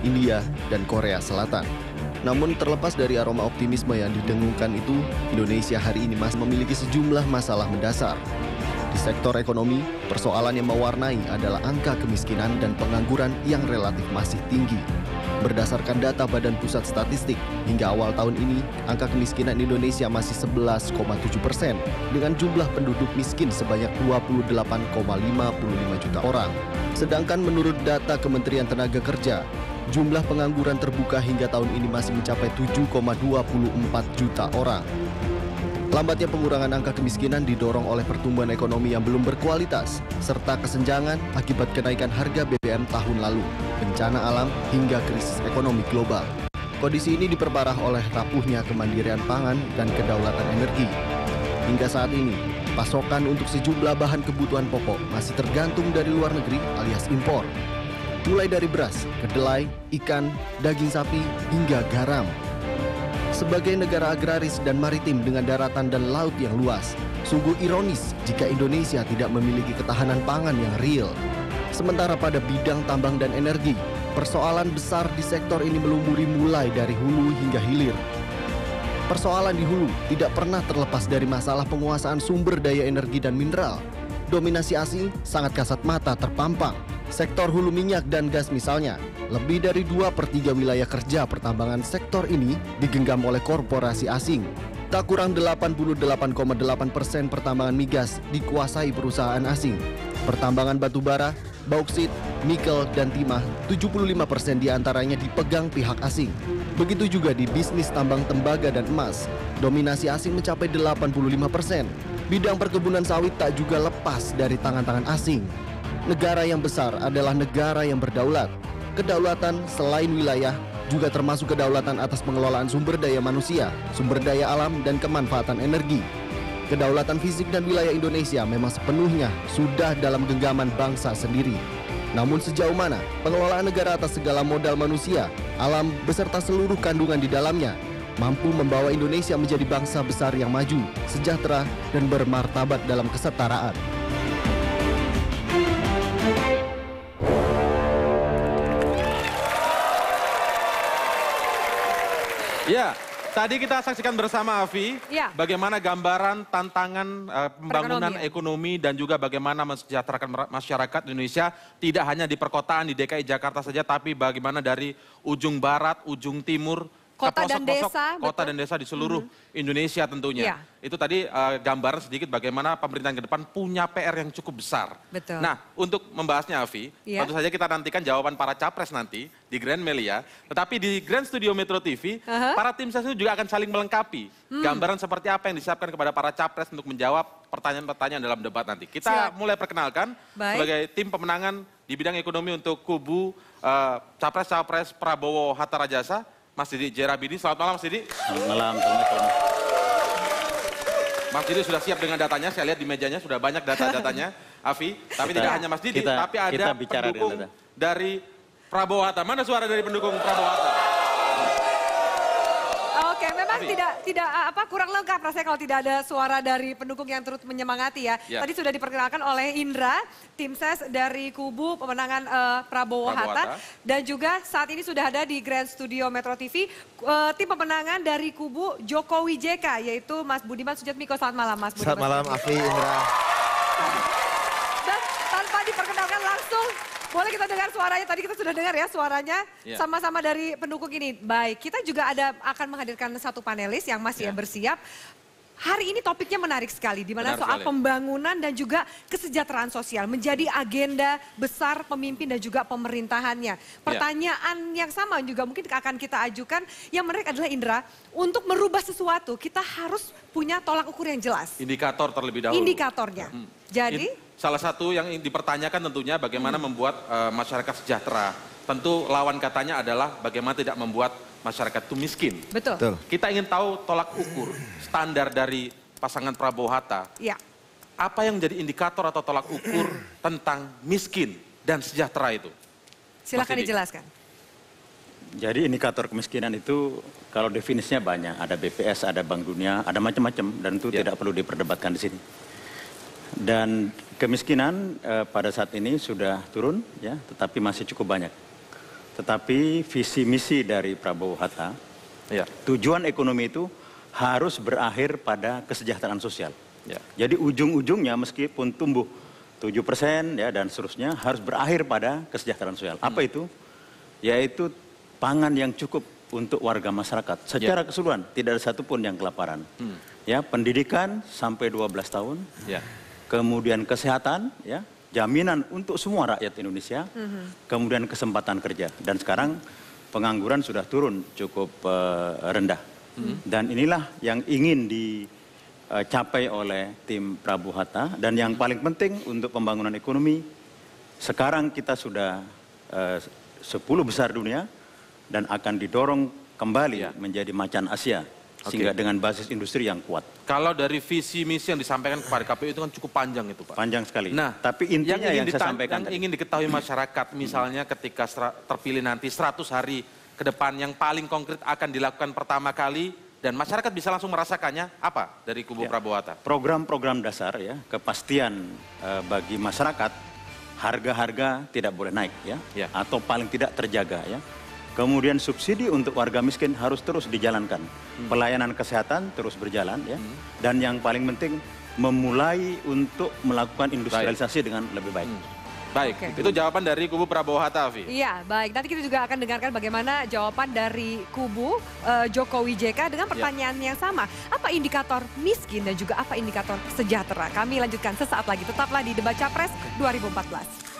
India, dan Korea Selatan. Namun terlepas dari aroma optimisme yang didengungkan itu, Indonesia hari ini masih memiliki sejumlah masalah mendasar. Di sektor ekonomi, persoalan yang mewarnai adalah angka kemiskinan dan pengangguran yang relatif masih tinggi. Berdasarkan data Badan Pusat Statistik, hingga awal tahun ini, angka kemiskinan Indonesia masih 11,7% dengan jumlah penduduk miskin sebanyak 28,55 juta orang. Sedangkan menurut data Kementerian Tenaga Kerja, jumlah pengangguran terbuka hingga tahun ini masih mencapai 7,24 juta orang. Lambatnya pengurangan angka kemiskinan didorong oleh pertumbuhan ekonomi yang belum berkualitas, serta kesenjangan akibat kenaikan harga BBM tahun lalu, bencana alam, hingga krisis ekonomi global. Kondisi ini diperparah oleh rapuhnya kemandirian pangan dan kedaulatan energi. Hingga saat ini, pasokan untuk sejumlah bahan kebutuhan pokok masih tergantung dari luar negeri alias impor. Mulai dari beras, kedelai, ikan, daging sapi, hingga garam. Sebagai negara agraris dan maritim dengan daratan dan laut yang luas, sungguh ironis jika Indonesia tidak memiliki ketahanan pangan yang real. Sementara pada bidang tambang dan energi, persoalan besar di sektor ini melumburi mulai dari hulu hingga hilir. Persoalan di hulu tidak pernah terlepas dari masalah penguasaan sumber daya energi dan mineral. Dominasi asing sangat kasat mata terpampang. Sektor hulu minyak dan gas misalnya, lebih dari 2/3 wilayah kerja pertambangan sektor ini digenggam oleh korporasi asing. Tak kurang 88,8% pertambangan migas dikuasai perusahaan asing. Pertambangan batu bara, bauksit, nikel, dan timah, 75% diantaranya dipegang pihak asing. Begitu juga di bisnis tambang tembaga dan emas, dominasi asing mencapai 85%. Bidang perkebunan sawit tak juga lepas dari tangan-tangan asing. Negara yang besar adalah negara yang berdaulat. Kedaulatan selain wilayah juga termasuk kedaulatan atas pengelolaan sumber daya manusia, sumber daya alam, dan kemanfaatan energi. Kedaulatan fisik dan wilayah Indonesia memang sepenuhnya sudah dalam genggaman bangsa sendiri. Namun sejauh mana pengelolaan negara atas segala modal manusia, alam, beserta seluruh kandungan di dalamnya mampu membawa Indonesia menjadi bangsa besar yang maju, sejahtera, dan bermartabat dalam kesetaraan. Ya, tadi kita saksikan bersama Afi, bagaimana gambaran tantangan pembangunan ekonomi dan juga bagaimana mensejahterakan masyarakat Indonesia tidak hanya di perkotaan di DKI Jakarta saja, tapi bagaimana dari ujung barat, ujung timur, kota dan desa, kota dan desa di seluruh Indonesia tentunya. Itu tadi gambaran sedikit bagaimana pemerintahan ke depan punya PR yang cukup besar. Betul. Nah, untuk membahasnya Afi, tentu saja kita nantikan jawaban para capres nanti di Grand Melia. Tetapi di Grand Studio Metro TV, para tim ses juga akan saling melengkapi gambaran seperti apa yang disiapkan kepada para capres untuk menjawab pertanyaan-pertanyaan dalam debat nanti. Kita mulai perkenalkan sebagai tim pemenangan di bidang ekonomi untuk kubu capres-capres Prabowo Hatta Rajasa. Mas Didi Jerabidi, selamat malam Mas Didi. Selamat malam, Assalamualaikum. Mas Didi sudah siap dengan datanya, saya lihat di mejanya sudah banyak data-datanya, Afi. Tapi tidak hanya Mas Didi, tapi ada pendukung dari Prabowo Hatta. Mana suara dari pendukung Prabowo Hatta? Oke, memang tidak kurang lengkap rasanya kalau tidak ada suara dari pendukung yang turut menyemangati ya. Tadi sudah diperkenalkan oleh Indra, tim ses dari kubu pemenangan Prabowo Hatta. Dan juga saat ini sudah ada di Grand Studio Metro TV tim pemenangan dari kubu Jokowi JK, yaitu Mas Budiman Sujatmiko. Selamat malam Mas Budiman. Selamat malam Afi, Indra. Dan tanpa diperkenalkan langsung, boleh kita dengar suaranya, tadi kita sudah dengar ya suaranya, sama-sama dari pendukung ini. Baik, kita juga akan menghadirkan satu panelis yang masih bersiap. Hari ini topiknya menarik sekali, di mana soal pembangunan dan juga kesejahteraan sosial menjadi agenda besar pemimpin dan juga pemerintahannya. Pertanyaan yang sama juga mungkin akan kita ajukan, yang menarik adalah Indra, untuk merubah sesuatu kita harus punya tolak ukur yang jelas. Indikator terlebih dahulu. Indikatornya. Jadi? Salah satu yang dipertanyakan tentunya bagaimana membuat masyarakat sejahtera. Tentu lawan katanya adalah bagaimana tidak membuat masyarakat itu miskin. Betul. Kita ingin tahu tolak ukur standar dari pasangan Prabowo Hatta. Apa yang menjadi indikator atau tolak ukur tentang miskin dan sejahtera itu? Silakan dijelaskan. Jadi indikator kemiskinan itu kalau definisinya banyak. Ada BPS, ada Bank Dunia, ada macam-macam dan itu tidak perlu diperdebatkan di sini. Dan kemiskinan pada saat ini sudah turun, ya, tetapi masih cukup banyak. Tetapi visi misi dari Prabowo Hatta, tujuan ekonomi itu harus berakhir pada kesejahteraan sosial. Jadi ujung-ujungnya meskipun tumbuh 7% ya dan seterusnya harus berakhir pada kesejahteraan sosial. Apa itu? Yaitu pangan yang cukup untuk warga masyarakat secara keseluruhan, tidak ada satupun yang kelaparan. Ya, pendidikan sampai 12 tahun. Kemudian kesehatan, ya, jaminan untuk semua rakyat Indonesia. Kemudian kesempatan kerja. Dan sekarang pengangguran sudah turun cukup rendah. Dan inilah yang ingin dicapai oleh tim Prabowo Hatta. Dan yang paling penting untuk pembangunan ekonomi, sekarang kita sudah 10 besar dunia dan akan didorong kembali menjadi macan Asia. Sehingga dengan basis industri yang kuat. Kalau dari visi misi yang disampaikan kepada KPU itu kan cukup panjang itu Pak. Panjang sekali. Nah, tapi intinya yang saya sampaikan yang ingin diketahui masyarakat, misalnya ketika terpilih nanti 100 hari ke depan yang paling konkret akan dilakukan pertama kali dan masyarakat bisa langsung merasakannya apa dari kubu Prabowo Hatta? Program-program dasar ya, kepastian bagi masyarakat, harga-harga tidak boleh naik ya, atau paling tidak terjaga ya. Kemudian subsidi untuk warga miskin harus terus dijalankan. Pelayanan kesehatan terus berjalan ya. Dan yang paling penting memulai untuk melakukan industrialisasi dengan lebih baik. Baik, itu jawaban dari kubu Prabowo Hatta, Afi. Iya, baik. Nanti kita juga akan dengarkan bagaimana jawaban dari kubu Jokowi JK dengan pertanyaan yang sama. Apa indikator miskin dan juga apa indikator sejahtera? Kami lanjutkan sesaat lagi. Tetaplah di Debat Capres 2014.